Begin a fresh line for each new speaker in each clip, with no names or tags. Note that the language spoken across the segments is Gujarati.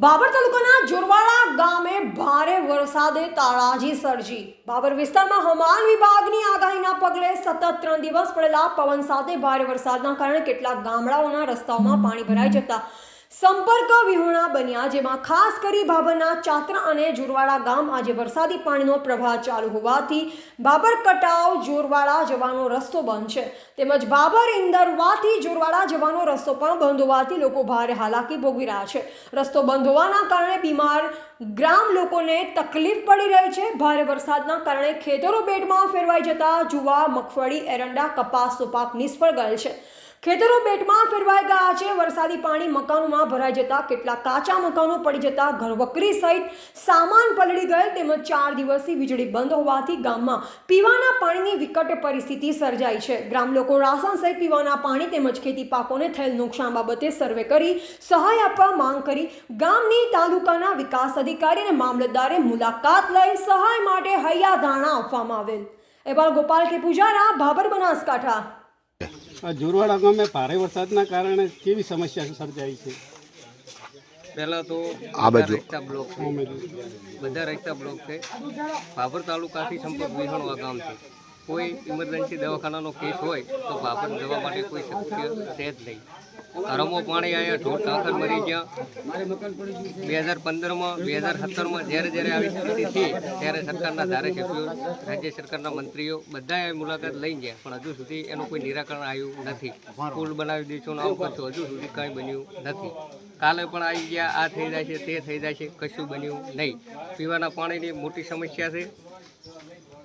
બાબર તાલુકાના જોરવાડા ગામે ભારે વરસાદે તાળાજી સર્જી। બાબર વિસ્તારમાં હવામાન વિભાગની આગાહીના પગલે સતત 3 દિવસ પડેલા પવન સાથે ભારે વરસાદના કારણે કેટલાક ગામડાઓના રસ્તાઓમાં પાણી ભરાઈ જતા સંપર્ક વિહોણા બન્યા, જેમાં ખાસ કરી બાબરના ચાત્રા અને જોરવાડા ગામ આજે વરસાદી પાણીનો પ્રવાહ ચાલુ હોવાથી બાબર કટાવ જોરવાડા જવાનો રસ્તો બંધ છે, તેમજ બાબર ઇન્દરવાથી જોરવાડા જવાનો રસ્તો પણ બંધ હોવાથી લોકો ભારે હાલાકી ભોગવી રહ્યા છે। રસ્તો બંધ હોવાના કારણે બીમાર ગ્રામ લોકોને તકલીફ પડી રહી છે। ભારે વરસાદના કારણે ખેતરો બેટમાં ફેરવાઈ જતા જુવાર, મગફળી, એરંડા, કપાસનો પાક નિષ્ફળ ગયેલ છે। ખેતરો બેટમાં ફેરવાઈ ગયા છે। વરસાદી પાણી મકાનોમાં ભરાઈ જતા કેટલાક કાચા મકાનો પડી જતા ઘરવકરી સહિત સામાન પલળી ગયેલ, તેમજ 4 દિવસથી વીજળી બંધ હોવાથી ગામમાં પીવાના પાણીની વિકટ પરિસ્થિતિ સર્જાઈ છે। ગ્રામ લોકો રાશન સહિત પીવાના પાણી તેમજ ખેતી પાકોને થયેલ નુકસાન બાબતે સર્વે કરી સહાય આપવા માંગ કરી ગામની તાલુકાના વિકાસ અધિકારી અને મામલતદારે મુલાકાત લઈ સહાય માટે હૈયાધારણા આપવામાં આવેલ। અહેવાલ ગોપાલ કે પૂજારા, બાબર, બનાસકાંઠા।
જોરવાડા ગામે ભારે વરસાદના કારણે કેવી સમસ્યા સર્જાઈ છે?
પહેલા તો રસ્તા બ્લોક છે, બધા રસ્તા બ્લોક છે। બાબર તાલુકાથી સંપર્ક વિહોણવા ગામ છે। કોઈ ઇમરજન્સી દવાખાનાનો કેસ હોય તો બાબર જવા માટે કોઈ શક્ય છે જ નહીં। ઘરોમાં પાણી આવ્યા, ઢોર ઢાંકર મરી ગયા। 2015માં 2017માં જ્યારે આવી સ્થિતિ થઈ ત્યારે સરકારના ધારાસભ્યો, રાજ્ય સરકારના મંત્રીઓ બધાએ મુલાકાત લઈ ગયા, પણ હજુ સુધી એનું કોઈ નિરાકરણ આવ્યું નથી। પુલ બનાવી દઈશું, આમ કરશું, હજુ સુધી કાંઈ બન્યું નથી। કાલે પણ આવી ગયા, આ થઈ જાય છે, તે થઈ જાય છે, કશું બન્યું નહીં। પીવાના પાણીની મોટી સમસ્યા છે।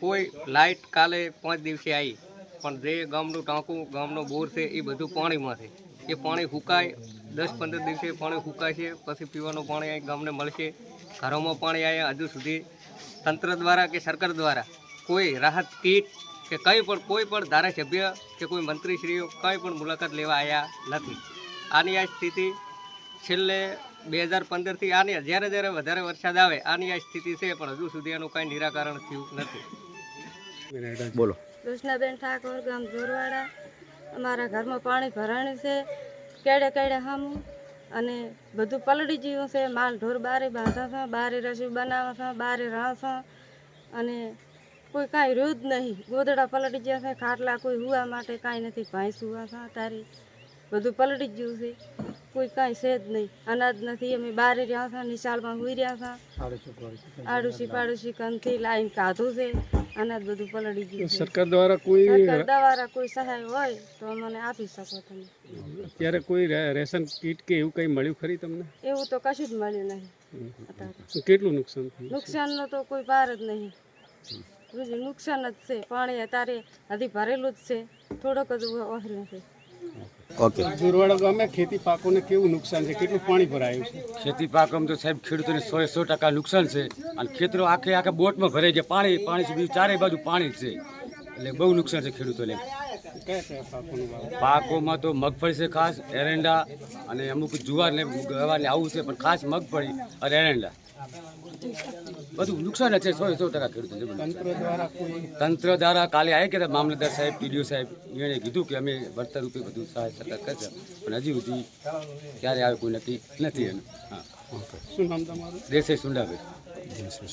કોઈ લાઇટ કાલે 5 દિવસે આવી, પણ જે ગામનું ટાંકું, ગામનો બોર છે એ બધું પાણીમાં છે। એ પાણી સુકાય, 10-15 દિવસે પાણી સુકાય છે, પછી પીવાનું પાણી અહીં ગામને મળશે। ઘરોમાં પાણી આવ્યા, હજુ સુધી તંત્ર દ્વારા કે સરકાર દ્વારા કોઈ રાહત કીટ કે કોઈ પણ ધારાસભ્ય કે કોઈ મંત્રીશ્રીઓ કંઈ પણ મુલાકાત લેવા આવ્યા નથી। આની આ સ્થિતિ છેલ્લે 2015થી આની જ્યારે વધારે વરસાદ આવે આની આ સ્થિતિ છે, પણ હજુ સુધી એનું કાંઈ નિરાકરણ થયું નથી।
બોલો।
કૃષ્ણાબેન ઠાકોર, ગામ જોરવાડા। અમારા ઘરમાં પાણી ભરાણું છે, કેડે હામું, અને બધું પલળી ગયું છે। માલ ઢોર બારે બાંધા છે, બારે રસોઈ બનાવે છે, બારે રાહ છે, અને કોઈ કાંઈ રહ્યું જ નહીં। ગોદડા પલળી ગયા છે, ખાટલા કોઈ હુવા માટે કાંઈ નથી, ભેંસ હુવા છે તારી, બધું પલળી ગયું છે, કોઈ કાંઈ છે જ નહીં। અનાજ નથી, અમે બારે રહ્યા છે, નિશાળમાં હુઈ રહ્યા છે, આડોશી પાડોશી કંથી લાઈન કાઢું છે, અનાજ બધું પલળી ગયું છે।
સરકાર દ્વારા કોઈ
સહાય હોય તો મને આપી શકો તમે।
અત્યારે કોઈ રેશન કીટ કે એવું કંઈ મળ્યું ખરી તમને?
એવું તો કશું જ મળ્યું નહીં।
કેટલું નુકસાન થયું?
નુકસાનનો તો કોઈ પાર જ નહીં, નુકસાન જ છે। પાણી અત્યારે હજી ભરેલું જ છે, થોડોક જ ઓહર્યું છે।
ઓકે। જોરવાડા ગામે ખેતી પાકોને કેવું નુકસાન છે? કેટલું પાણી ભરાયું છે?
ખેતી પાકોમાં તો સાહેબ ખેડૂતોને 100% નુકસાન છે, અને ખેતરો આખે બોટમાં ભરાઈ જાય, પાણી છે, બીજું ચારે બાજુ પાણી જ છે, એટલે બહુ નુકસાન છે ખેડૂતોને। પાકોમાં તો મગફળી છે, ખાસ એરંડા, અને અમુક જુવાર ને ગવાર ને આવું છે, પણ ખાસ મગફળી અને એરંડા બધું નુકસાન જ છે 100% ખેડૂતો। તંત્ર દ્વારા કાલે આવ્યા કે મામલતદાર સાહેબ, પીડીઓ સાહેબ, એણે કીધું કે અમે વળતર રૂપે બધું સહાય સરકાર કરશે, પણ હજી સુધી ક્યારે આવે કોઈ નક્કી નથી એનું। હા,
શું નામ તમારું?
દેસાઈ સુંડાભાઈ।